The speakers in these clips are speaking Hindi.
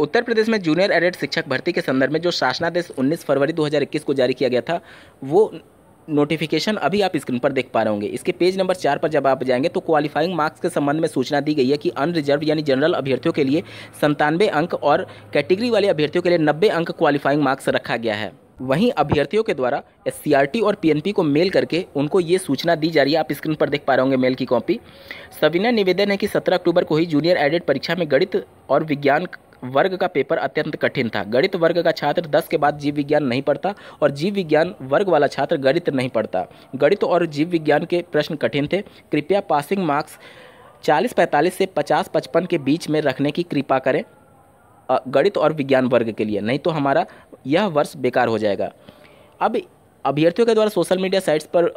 उत्तर प्रदेश में जूनियर एडेड शिक्षक भर्ती के संदर्भ में जो शासनादेश 19 फरवरी 2021 को जारी किया गया था, वो नोटिफिकेशन अभी आप स्क्रीन पर देख पा रहे होंगे। इसके पेज नंबर 4 पर जब आप जाएंगे तो क्वालिफाइंग मार्क्स के संबंध में सूचना दी गई है कि अनरिजर्व यानी जनरल अभ्यर्थियों के लिए 97 अंक और कैटेगरी वाले अभ्यर्थियों के लिए 90 अंक क्वालिफाइंग मार्क्स रखा गया है। वहीं अभ्यर्थियों के द्वारा एससीईआरटी और पीएनपी को मेल करके उनको ये सूचना दी जा रही है, आप स्क्रीन पर देख पा रहे होंगे मेल की कॉपी। सविनय निवेदन है कि 17 अक्टूबर को ही जूनियर एडेड परीक्षा में गणित और विज्ञान वर्ग का पेपर अत्यंत कठिन था। गणित वर्ग का छात्र 10 के बाद जीव विज्ञान नहीं पढ़ता और जीव विज्ञान वर्ग वाला छात्र गणित नहीं पढ़ता। गणित और जीव विज्ञान के प्रश्न कठिन थे। कृपया पासिंग मार्क्स 40-45 से 50-55 के बीच में रखने की कृपा करें गणित और विज्ञान वर्ग के लिए, नहीं तो हमारा यह वर्ष बेकार हो जाएगा। अब अभ्यर्थियों के द्वारा सोशल मीडिया साइट्स पर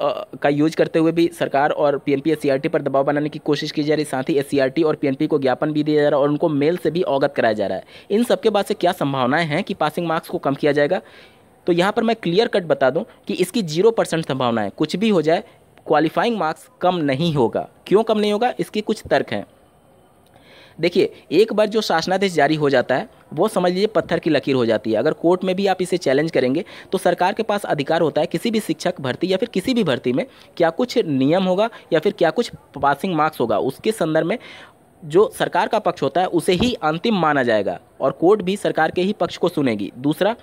का यूज करते हुए भी सरकार और पीएनपी एससीईआरटी पर दबाव बनाने की कोशिश की जा रही, साथ ही एससीईआरटी और पीएनपी को ज्ञापन भी दिया जा रहा है और उनको मेल से भी अवगत कराया जा रहा है। इन सबके बाद से क्या संभावनाएं हैं कि पासिंग मार्क्स को कम किया जाएगा, तो यहाँ पर मैं क्लियर कट बता दूँ कि इसकी 0% संभावना है। कुछ भी हो जाए क्वालिफाइंग मार्क्स कम नहीं होगा। क्यों कम नहीं होगा, इसके कुछ तर्क हैं। देखिए, एक बार जो शासनादेश जारी हो जाता है वो समझ लीजिए पत्थर की लकीर हो जाती है। अगर कोर्ट में भी आप इसे चैलेंज करेंगे तो सरकार के पास अधिकार होता है किसी भी शिक्षक भर्ती या फिर किसी भी भर्ती में क्या कुछ नियम होगा या फिर क्या कुछ पासिंग मार्क्स होगा, उसके संदर्भ में जो सरकार का पक्ष होता है उसे ही अंतिम माना जाएगा और कोर्ट भी सरकार के ही पक्ष को सुनेगी। दूसरा,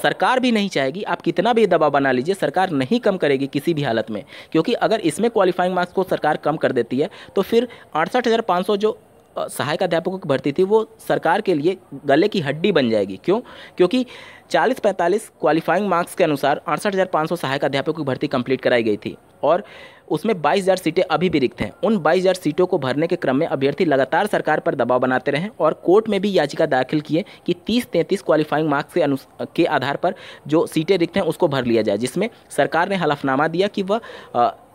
सरकार भी नहीं चाहेगी, आप कितना भी दबाव बना लीजिए, सरकार नहीं कम करेगी किसी भी हालत में, क्योंकि अगर इसमें क्वालिफाइंग मार्क्स को सरकार कम कर देती है तो फिर 68,500 जो सहायक अध्यापकों की भर्ती थी वो सरकार के लिए गले की हड्डी बन जाएगी। क्यों? क्योंकि 40-45 क्वालिफाइंग मार्क्स के अनुसार 68,500 सहायक अध्यापकों की भर्ती कंप्लीट कराई गई थी और उसमें 22,000 सीटें अभी भी रिक्त हैं। उन 22,000 सीटों को भरने के क्रम में अभ्यर्थी लगातार सरकार पर दबाव बनाते रहे और कोर्ट में भी याचिका दाखिल किए कि 30-33 क्वालिफाइंग मार्क्स के आधार पर जो सीटें रिक्त हैं उसको भर लिया जाए, जिसमें सरकार ने हलफनामा दिया कि वह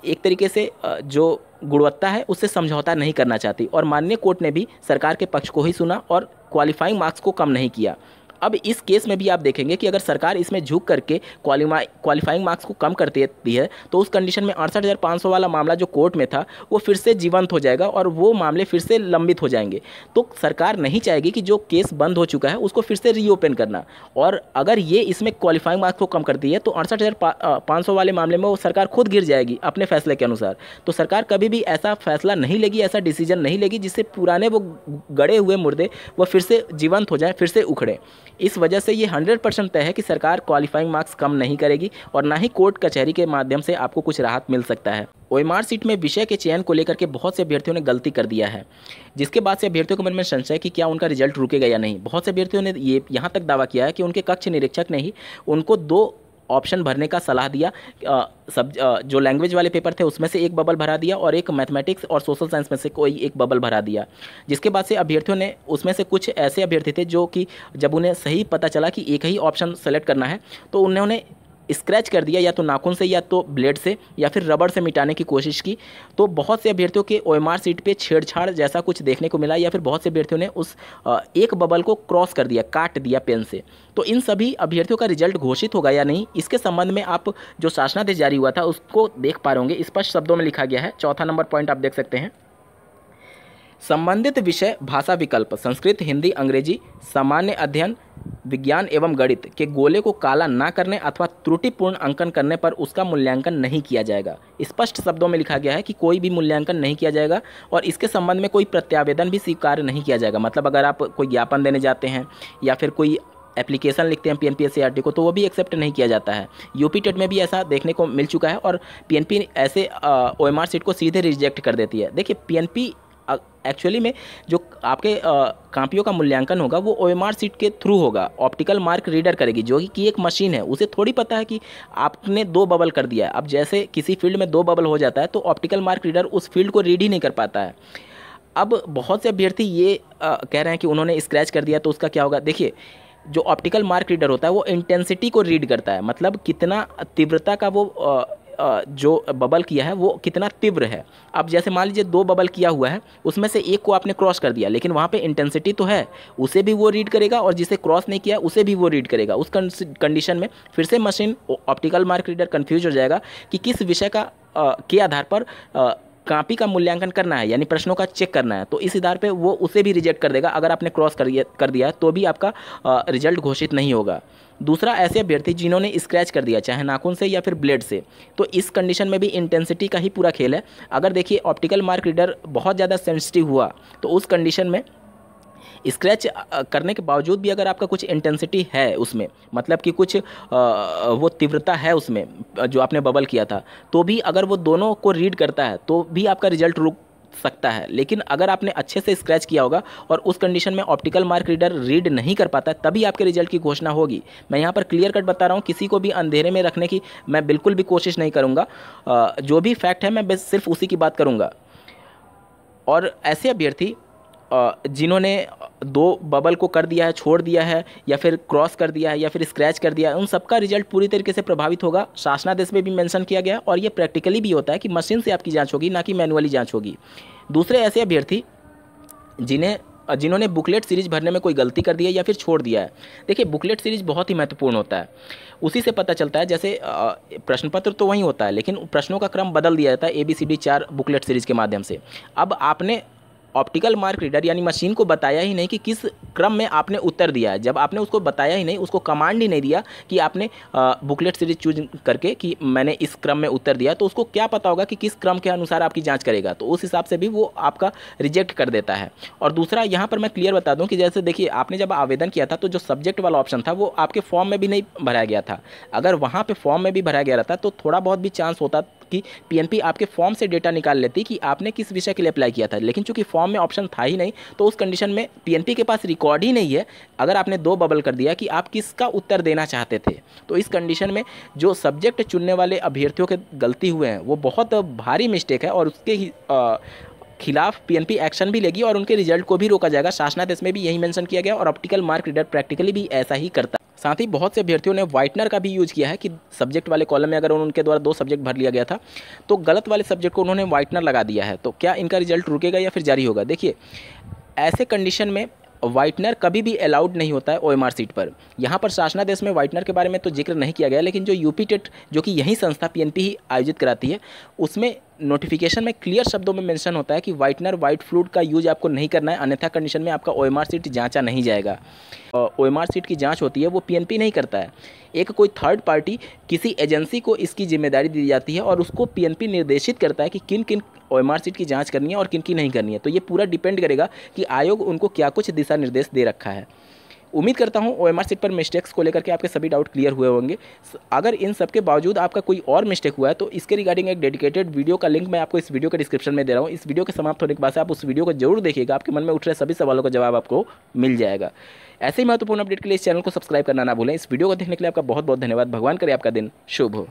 एक तरीके से जो गुणवत्ता है उससे समझौता नहीं करना चाहती और माननीय कोर्ट ने भी सरकार के पक्ष को ही सुना और क्वालिफाइंग मार्क्स को कम नहीं किया। अब इस केस में भी आप देखेंगे कि अगर सरकार इसमें झुक करके क्वालिफाइंग मार्क्स को कम कर देती है तो उस कंडीशन में 68,500 वाला मामला जो कोर्ट में था वो फिर से जीवंत हो जाएगा और वो मामले फिर से लंबित हो जाएंगे। तो सरकार नहीं चाहेगी कि जो केस बंद हो चुका है उसको फिर से रीओपन करना, और अगर ये इसमें क्वालिफाइंग मार्क्स को कम करती है तो 68,500 वाले मामले में वो सरकार खुद गिर जाएगी अपने फैसले के अनुसार। तो सरकार कभी भी ऐसा फैसला नहीं लेगी, ऐसा डिसीजन नहीं लेगी जिससे पुराने वो गड़े हुए मुर्दे वो फिर से जीवंत हो जाए, फिर से उखड़े। इस वजह से ये 100% तय है कि सरकार क्वालिफाइंग मार्क्स कम नहीं करेगी और ना ही कोर्ट कचहरी के माध्यम से आपको कुछ राहत मिल सकता है। ओएमआर सीट में विषय के चयन को लेकर के बहुत से अभ्यर्थियों ने गलती कर दिया है, जिसके बाद से अभ्यर्थियों के मन में संशय कि क्या उनका रिजल्ट रुकेगा या नहीं। बहुत से अभ्यर्थियों ने ये यहाँ तक दावा किया है कि उनके कक्ष निरीक्षक ने ही उनको 2 ऑप्शन भरने का सलाह दिया। जो लैंग्वेज वाले पेपर थे उसमें से एक बबल भरा दिया और एक मैथमेटिक्स और सोशल साइंस में से कोई एक बबल भरा दिया, जिसके बाद से अभ्यर्थियों ने उसमें से कुछ ऐसे अभ्यर्थी थे जो कि जब उन्हें सही पता चला कि एक ही ऑप्शन सेलेक्ट करना है तो उन्होंने स्क्रैच कर दिया, या तो नाखून से या तो ब्लेड से या फिर रबड़ से मिटाने की कोशिश की। तो बहुत से अभ्यर्थियों के ओएमआर सीट पे छेड़छाड़ जैसा कुछ देखने को मिला, या फिर बहुत से अभ्यर्थियों ने उस एक बबल को क्रॉस कर दिया, काट दिया पेन से। तो इन सभी अभ्यर्थियों का रिजल्ट घोषित होगा या नहीं, इसके संबंध में आप जो शासनादेश जारी हुआ था उसको देख पा रहे होंगे। स्पष्ट शब्दों में लिखा गया है, 4था नंबर पॉइंट आप देख सकते हैं। संबंधित विषय भाषा विकल्प संस्कृत, हिंदी, अंग्रेजी, सामान्य अध्ययन, विज्ञान एवं गणित के गोले को काला न करने अथवा त्रुटिपूर्ण अंकन करने पर उसका मूल्यांकन नहीं किया जाएगा। स्पष्ट शब्दों में लिखा गया है कि कोई भी मूल्यांकन नहीं किया जाएगा और इसके संबंध में कोई प्रत्यावेदन भी स्वीकार नहीं किया जाएगा। मतलब अगर आप कोई ज्ञापन देने जाते हैं या फिर कोई एप्लीकेशन लिखते हैं पीएनपी एससीईआरटी को तो वो भी एक्सेप्ट नहीं किया जाता है। यूपी टेट में भी ऐसा देखने को मिल चुका है और पीएनपी ऐसे ओएमआर सीट को सीधे रिजेक्ट कर देती है। देखिए, पीएनपी एक्चुअली में जो आपके कापियों का मूल्यांकन होगा वो ओएमआर सीट के थ्रू होगा। ऑप्टिकल मार्क रीडर करेगी, जो कि एक मशीन है, उसे थोड़ी पता है कि आपने 2 बबल कर दिया है। अब जैसे किसी फील्ड में 2 बबल हो जाता है तो ऑप्टिकल मार्क रीडर उस फील्ड को रीड ही नहीं कर पाता है। अब बहुत से अभ्यर्थी ये कह रहे हैं कि उन्होंने स्क्रैच कर दिया तो उसका क्या होगा। देखिए, जो ऑप्टिकल मार्क रीडर होता है वो इंटेंसिटी को रीड करता है, मतलब कितना तीव्रता का वो जो बबल किया है वो कितना तीव्र है। अब जैसे मान लीजिए 2 बबल किया हुआ है, उसमें से एक को आपने क्रॉस कर दिया, लेकिन वहाँ पे इंटेंसिटी तो है, उसे भी वो रीड करेगा और जिसे क्रॉस नहीं किया उसे भी वो रीड करेगा। उस कंडीशन में फिर से machine optical mark reader confuse हो जाएगा कि किस विषय का के आधार पर कॉपी का मूल्यांकन करना है, यानी प्रश्नों का चेक करना है, तो इस आधार पे वो उसे भी रिजेक्ट कर देगा। अगर आपने क्रॉस कर दिया तो भी आपका रिजल्ट घोषित नहीं होगा। दूसरा, ऐसे अभ्यर्थी जिन्होंने स्क्रैच कर दिया चाहे नाखून से या फिर ब्लेड से, तो इस कंडीशन में भी इंटेंसिटी का ही पूरा खेल है। अगर देखिए ऑप्टिकल मार्क रीडर बहुत ज़्यादा सेंसिटिव हुआ तो उस कंडीशन में स्क्रैच करने के बावजूद भी अगर आपका कुछ इंटेंसिटी है उसमें, मतलब कि कुछ वो तीव्रता है उसमें जो आपने बबल किया था, तो भी अगर वो दोनों को रीड करता है तो भी आपका रिजल्ट रुक सकता है। लेकिन अगर आपने अच्छे से स्क्रैच किया होगा और उस कंडीशन में ऑप्टिकल मार्क रीडर रीड नहीं कर पाता, तभी आपके रिजल्ट की घोषणा होगी। मैं यहाँ पर क्लियर कट बता रहा हूँ, किसी को भी अंधेरे में रखने की मैं बिल्कुल भी कोशिश नहीं करूँगा। जो भी फैक्ट है मैं बस सिर्फ उसी की बात करूँगा। और ऐसे अभ्यर्थी जिन्होंने दो बबल को कर दिया है, छोड़ दिया है, या फिर क्रॉस कर दिया है, या फिर स्क्रैच कर दिया है, उन सबका रिजल्ट पूरी तरीके से प्रभावित होगा। शासनादेश में भी मेंशन किया गया और ये प्रैक्टिकली भी होता है कि मशीन से आपकी जांच होगी, ना कि मैनुअली जांच होगी। दूसरे ऐसे अभ्यर्थी जिन्होंने बुकलेट सीरीज भरने में कोई गलती कर दी है या फिर छोड़ दिया है। देखिए बुकलेट सीरीज बहुत ही महत्वपूर्ण होता है, उसी से पता चलता है। जैसे प्रश्न पत्र तो वही होता है, लेकिन प्रश्नों का क्रम बदल दिया जाता है ABCD 4 बुकलेट सीरीज के माध्यम से। अब आपने ऑप्टिकल मार्क रीडर यानी मशीन को बताया ही नहीं कि किस क्रम में आपने उत्तर दिया है। जब आपने उसको बताया ही नहीं, उसको कमांड ही नहीं दिया कि आपने बुकलेट सीरीज चूज करके कि मैंने इस क्रम में उत्तर दिया, तो उसको क्या पता होगा कि किस क्रम के अनुसार आपकी जांच करेगा, तो उस हिसाब से भी वो आपका रिजेक्ट कर देता है। और दूसरा, यहाँ पर मैं क्लियर बता दूँ कि जैसे देखिए आपने जब आवेदन किया था तो जो सब्जेक्ट वाला ऑप्शन था वो आपके फॉर्म में भी नहीं भराया गया था। अगर वहाँ पर फॉर्म में भी भराया गया रहता तो थोड़ा बहुत भी चांस होता कि PNP आपके फॉर्म से डेटा निकाल लेती कि आपने किस विषय के लिए अप्लाई किया था। लेकिन चूंकि फॉर्म में ऑप्शन था ही नहीं, तो उस कंडीशन में PNP के पास रिकॉर्ड ही नहीं है अगर आपने दो बबल कर दिया कि आप किसका उत्तर देना चाहते थे। तो इस कंडीशन में जो सब्जेक्ट चुनने वाले अभ्यर्थियों के गलती हुए हैं वो बहुत भारी मिस्टेक है, और उसके खिलाफ PNP एक्शन भी लेगी और उनके रिजल्ट को भी रोका जाएगा। शासनादेश में भी यही मेंशन किया गया और ऑप्टिकल मार्क रीडर प्रैक्टिकली भी ऐसा ही करता है। साथ ही बहुत से अभ्यर्थियों ने व्हाइटनर का भी यूज़ किया है कि सब्जेक्ट वाले कॉलम में अगर उनके द्वारा 2 सब्जेक्ट भर लिया गया था तो गलत वाले सब्जेक्ट को उन्होंने व्हाइटनर लगा दिया है। तो क्या इनका रिजल्ट रुकेगा या फिर जारी होगा? देखिए ऐसे कंडीशन में व्हाइटनर कभी भी अलाउड नहीं होता है OMR सीट पर। यहाँ पर शासनादेश में व्हाइटनर के बारे में तो जिक्र नहीं किया गया, लेकिन जो UP टेट जो कि यही संस्था PNP ही आयोजित कराती है, उसमें नोटिफिकेशन में क्लियर शब्दों में मेंशन होता है कि व्हाइटनर व्हाइट फ्लूइड का यूज आपको नहीं करना है, अन्यथा कंडीशन में आपका OMR सीट जांचा नहीं जाएगा। OMR सीट की जांच होती है वो PNP नहीं करता है, एक कोई थर्ड पार्टी किसी एजेंसी को इसकी जिम्मेदारी दी जाती है और उसको PNP निर्देशित करता है कि किन किन OMR सीट की जांच करनी है और किन की नहीं करनी है। तो ये पूरा डिपेंड करेगा कि आयोग उनको क्या कुछ दिशा निर्देश दे रखा है। उम्मीद करता हूं OMR सीट पर मिस्टेक्स को लेकर के आपके सभी डाउट क्लियर हुए होंगे। अगर इन सब के बावजूद आपका कोई और मिस्टेक हुआ है तो इसके रिगार्डिंग एक डेडिकेटेड वीडियो का लिंक मैं आपको इस वीडियो के डिस्क्रिप्शन में दे रहा हूं। इस वीडियो के समाप्त होने के बाद आप उस वीडियो को जरूर देखिएगा, आपके मन में उठ रहे सभी सवालों का जवाब आपको मिल जाएगा। ऐसे ही महत्वपूर्ण अपडेट के लिए इस चैनल को सब्सक्राइब करना ना भूलें। इस वीडियो को देखने के लिए आपका बहुत बहुत धन्यवाद। भगवान करे आपका दिन शुभ हो।